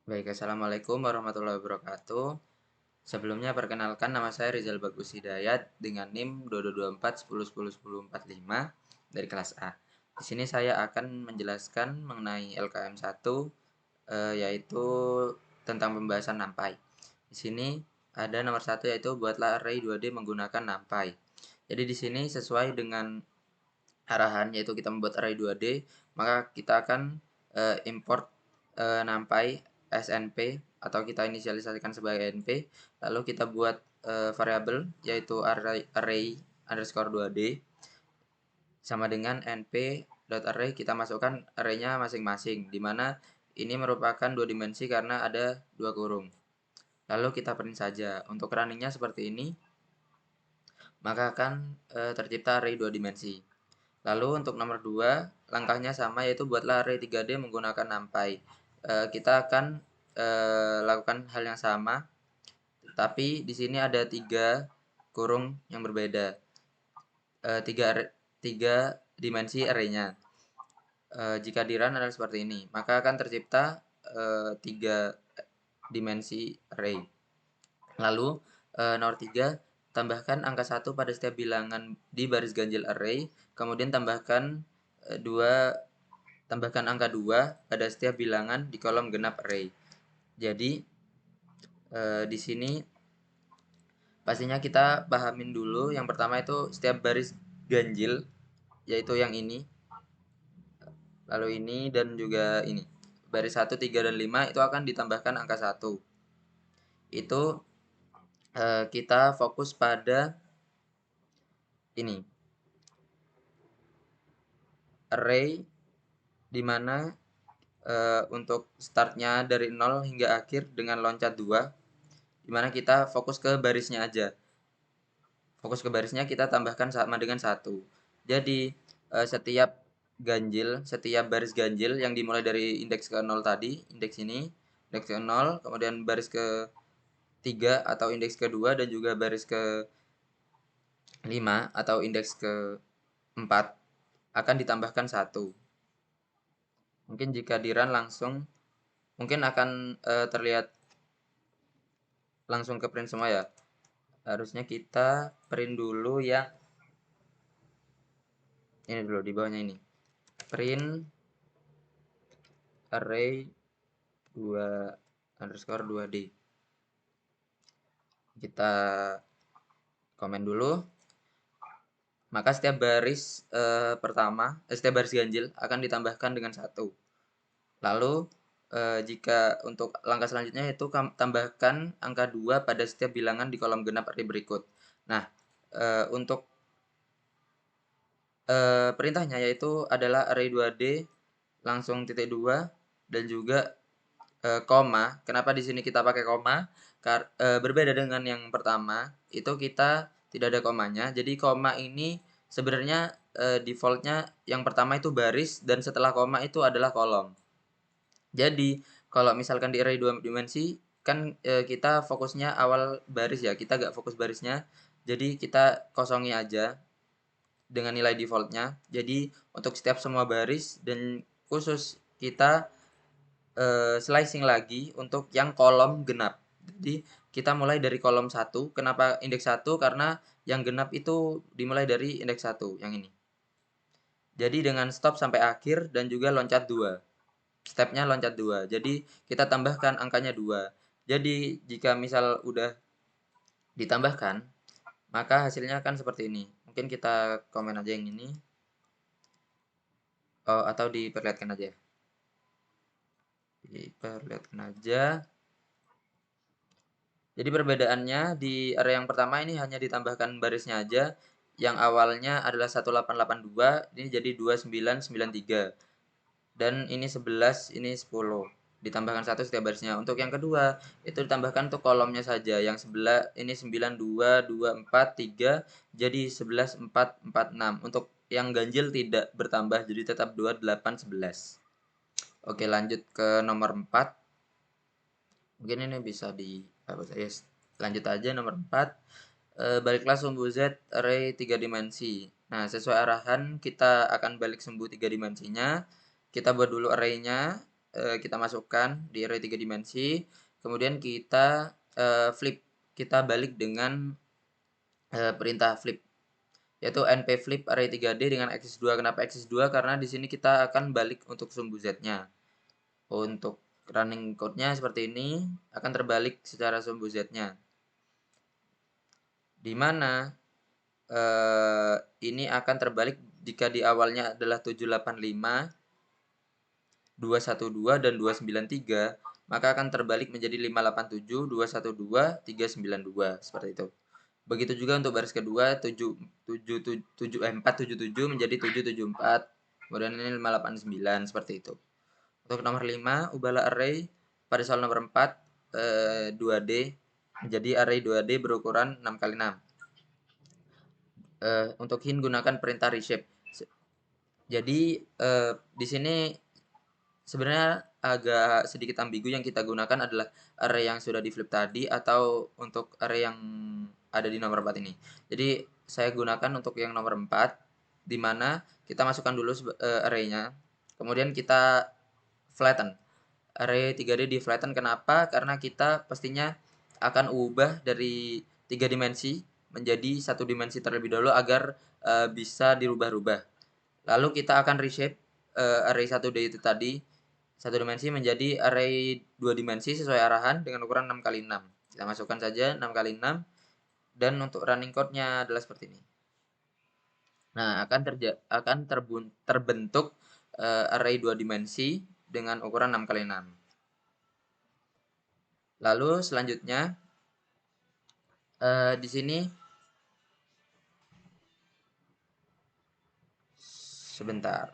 Baik, Assalamualaikum warahmatullahi wabarakatuh. Sebelumnya perkenalkan nama saya Rizal Bagus Hidayat dengan NIM 2224 10 10 10 45 dari kelas A. Di sini saya akan menjelaskan mengenai LKM 1 yaitu tentang pembahasan NumPy. Di sini ada nomor 1 yaitu buatlah array 2D menggunakan NumPy. Jadi di sini sesuai dengan arahan yaitu kita membuat array 2D, maka kita akan import NumPy SNP atau kita inisialisasikan sebagai NP, lalu kita buat variabel yaitu array underscore 2D sama dengan np.array, kita masukkan arraynya masing-masing, di mana ini merupakan dua dimensi karena ada dua kurung. Lalu kita print saja. Untuk runningnya seperti ini, maka akan tercipta array dua dimensi. Lalu untuk nomor 2, langkahnya sama yaitu buatlah array 3D menggunakan NumPy. Kita akan lakukan hal yang sama, tapi di sini ada 3 kurung yang berbeda. 3 dimensi arraynya. Jika di run adalah seperti ini, maka akan tercipta 3 dimensi array. Lalu nomor 3, tambahkan angka 1 pada setiap bilangan di baris ganjil array, kemudian tambahkan angka 2 pada setiap bilangan di kolom genap array. Jadi di sini pastinya kita pahamin dulu, yang pertama itu setiap baris ganjil yaitu yang ini, lalu ini dan juga ini. Baris 1, 3 dan 5 itu akan ditambahkan angka 1. Itu kita fokus pada ini. Array dimana untuk startnya dari 0 hingga akhir dengan loncat 2, dimana kita fokus ke barisnya aja. Fokus ke barisnya kita tambahkan sama dengan 1. Jadi setiap baris ganjil yang dimulai dari indeks ke 0 tadi, indeks ini, indeks ke 0, kemudian baris ke 3 atau indeks ke 2 dan juga baris ke 5 atau indeks ke 4 akan ditambahkan 1. Mungkin jika di run langsung mungkin akan terlihat langsung ke print semua ya. Harusnya kita print dulu yang ini dulu, di bawahnya ini. Print array 2_2D. Kita komen dulu. Maka setiap baris setiap baris ganjil akan ditambahkan dengan 1. Lalu jika untuk langkah selanjutnya yaitu tambahkan angka 2 pada setiap bilangan di kolom genap array berikut. Nah, untuk perintahnya yaitu adalah array 2D langsung titik 2 dan juga koma. Kenapa di sini kita pakai koma? Berbeda dengan yang pertama, itu kita tidak ada komanya. Jadi koma ini sebenarnya defaultnya yang pertama itu baris dan setelah koma itu adalah kolom. Jadi kalau misalkan di array 2 dimensi kan kita fokusnya awal baris ya, kita gak fokus barisnya. Jadi kita kosongi aja dengan nilai defaultnya. Jadi untuk setiap semua baris dan khusus kita slicing lagi untuk yang kolom genap. Jadi kita mulai dari kolom 1. Kenapa indeks 1? Karena yang genap itu dimulai dari indeks 1 yang ini. Jadi dengan stop sampai akhir dan juga loncat 2. Stepnya loncat 2. Jadi kita tambahkan angkanya 2. Jadi jika misal udah ditambahkan, maka hasilnya akan seperti ini. Mungkin kita komen aja yang ini. Oh, atau diperlihatkan aja. Diperlihatkan aja. Jadi perbedaannya di array yang pertama ini hanya ditambahkan barisnya aja. Yang awalnya adalah 1882, ini jadi 2993. Dan ini 11, ini 10. Ditambahkan 1 setiap barisnya. Untuk yang kedua, itu ditambahkan untuk kolomnya saja. Yang sebelah ini 92, 24, 3, jadi 11, 4, 4, 6. Untuk yang ganjil tidak bertambah, jadi tetap 2, 8, 11. Oke, lanjut ke nomor 4. Mungkin ini bisa dihapus aja. Lanjut aja nomor 4. Baliklah sumbu Z array 3 dimensi. Nah, sesuai arahan kita akan balik sumbu 3 dimensinya. Kita buat dulu array-nya. kita masukkan di array 3 dimensi, kemudian kita flip, kita balik dengan perintah flip, yaitu npflip array 3D dengan axis 2. Kenapa axis 2? Karena di sini kita akan balik untuk sumbu Z-nya. Untuk running code-nya seperti ini, akan terbalik secara sumbu Z-nya. Di mana ini akan terbalik jika di awalnya adalah 785, 212, dan 293, maka akan terbalik menjadi 587, 212, 392, seperti itu. Begitu juga untuk baris kedua, 477 menjadi 774, kemudian ini 589, seperti itu. Untuk nomor 5, ubahlah array pada soal nomor 4, 2D, menjadi array 2D berukuran 6x6. Untuk hint gunakan perintah reshape. Jadi di sini sebenarnya agak sedikit ambigu, yang kita gunakan adalah array yang sudah di flip tadi atau untuk array yang ada di nomor 4 ini. Jadi saya gunakan untuk yang nomor 4, di mana kita masukkan dulu array-nya, kemudian kita flatten. Array 3D di flatten, kenapa? Karena kita pastinya akan ubah dari 3 dimensi menjadi 1 dimensi terlebih dahulu agar bisa dirubah-rubah. Lalu kita akan reshape array 1D itu tadi, 1 dimensi menjadi array 2 dimensi sesuai arahan dengan ukuran 6x6. Kita masukkan saja 6x6, dan untuk running code-nya adalah seperti ini. Nah, akan terbentuk array 2 dimensi dengan ukuran 6x6. Lalu selanjutnya di sini sebentar.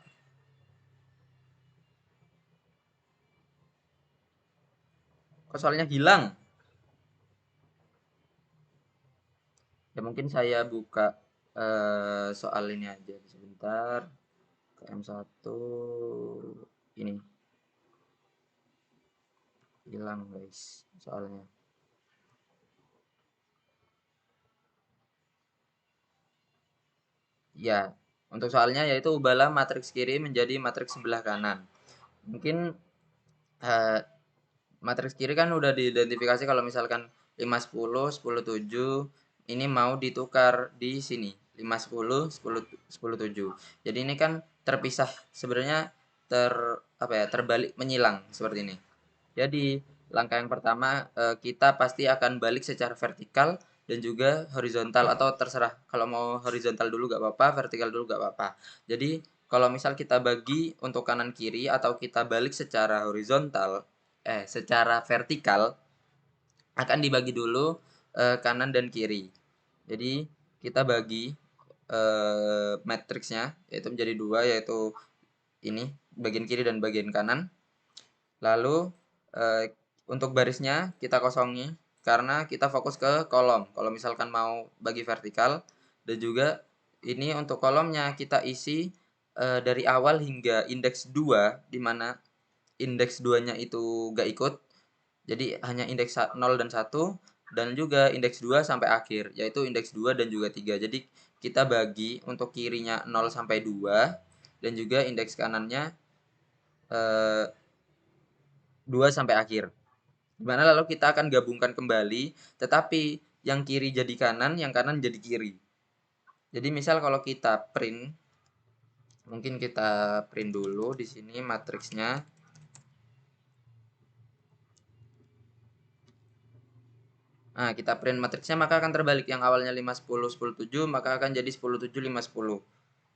Kok soalnya hilang? Ya mungkin saya buka soal ini aja sebentar. KM1 ini hilang guys soalnya. Ya, untuk soalnya yaitu ubahlah matriks kiri menjadi matriks sebelah kanan. Mungkin matriks kiri kan udah diidentifikasi kalau misalkan 5 10 10 7 ini mau ditukar di sini 5 10 10 10 7. Jadi ini kan terpisah, sebenarnya terbalik menyilang seperti ini. Jadi langkah yang pertama kita pasti akan balik secara vertikal dan juga horizontal, atau terserah kalau mau horizontal dulu gak apa-apa, vertikal dulu gak apa-apa. Jadi kalau misal kita bagi untuk kanan kiri atau kita balik secara horizontal, secara vertikal, akan dibagi dulu kanan dan kiri. Jadi kita bagi matriksnya yaitu menjadi 2, yaitu ini bagian kiri dan bagian kanan. Lalu untuk barisnya kita kosongi karena kita fokus ke kolom. Kalau misalkan mau bagi vertikal, dan juga ini untuk kolomnya kita isi dari awal hingga indeks 2, di mana indeks 2-nya itu gak ikut. Jadi hanya indeks 0 dan 1, dan juga indeks 2 sampai akhir, yaitu indeks 2 dan juga 3. Jadi kita bagi untuk kirinya 0 sampai 2, dan juga indeks kanannya 2 sampai akhir. Dimana lalu kita akan gabungkan kembali, tetapi yang kiri jadi kanan, yang kanan jadi kiri. Jadi misal kalau kita print, mungkin kita print dulu di sini matriksnya. Nah, kita print matriksnya, maka akan terbalik. Yang awalnya 5 10 10 7, maka akan jadi 10 7 5 10.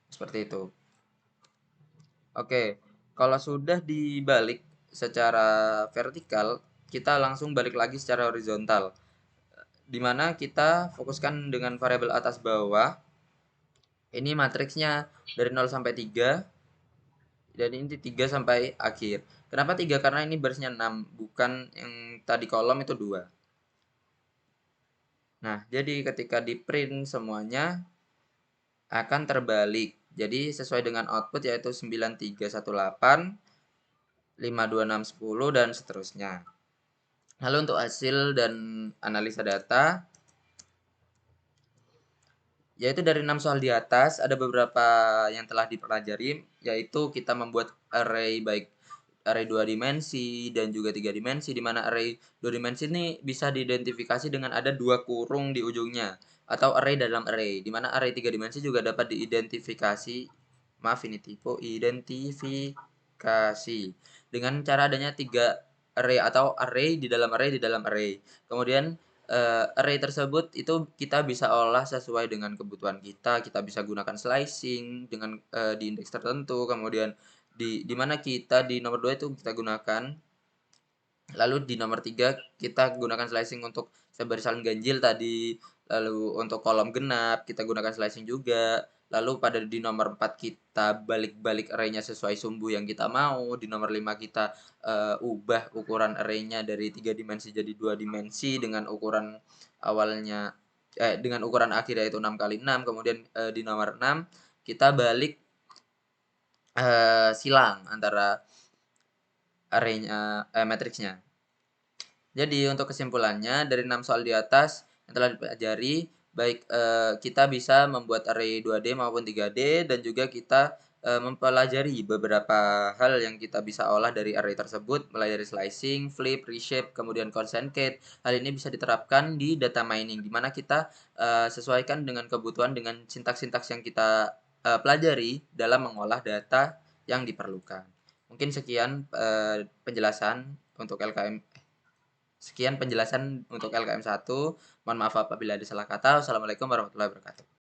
Seperti itu. Oke, kalau sudah dibalik secara vertikal, kita langsung balik lagi secara horizontal, dimana kita fokuskan dengan variabel atas bawah. Ini matriksnya dari 0 sampai 3, dan ini 3 sampai akhir. Kenapa 3? Karena ini barisnya 6, bukan yang tadi kolom itu 2. Nah, jadi ketika di print semuanya akan terbalik. Jadi sesuai dengan output yaitu 9318, 526 10, dan seterusnya. Lalu untuk hasil dan analisa data, yaitu dari 6 soal di atas ada beberapa yang telah dipelajari, yaitu kita membuat array baik array 2 dimensi dan juga 3 dimensi, di mana array 2 dimensi ini bisa diidentifikasi dengan ada 2 kurung di ujungnya, atau array dalam array, di mana array 3 dimensi juga dapat diidentifikasi, maaf ini tipe, identifikasi, dengan cara adanya 3 array atau array di dalam array di dalam array. Kemudian, array tersebut itu kita bisa olah sesuai dengan kebutuhan kita bisa gunakan slicing dengan, di indeks tertentu, kemudian di mana kita di nomor 2 itu kita gunakan, lalu di nomor 3 kita gunakan slicing untuk sebarisan ganjil tadi, lalu untuk kolom genap kita gunakan slicing juga, lalu pada di nomor 4 kita balik-balik array-nya sesuai sumbu yang kita mau, di nomor 5 kita, ubah ukuran array-nya dari 3 dimensi jadi 2 dimensi dengan ukuran awalnya dengan ukuran akhir yaitu 6 kali 6, kemudian, di nomor 6 kita balik silang antara array-nya matriksnya. Jadi untuk kesimpulannya dari 6 soal di atas yang telah dipelajari, baik, kita bisa membuat array 2D maupun 3D dan juga kita, mempelajari beberapa hal yang kita bisa olah dari array tersebut, mulai dari slicing, flip, reshape, kemudian concatenate. Hal ini bisa diterapkan di data mining, di mana kita, sesuaikan dengan kebutuhan dengan sintaks-sintaks yang kita, pelajari dalam mengolah data yang diperlukan. Mungkin sekian, penjelasan untuk LKM sekian penjelasan untuk LKM 1. Mohon maaf apabila ada salah kata. Wassalamualaikum warahmatullahi wabarakatuh.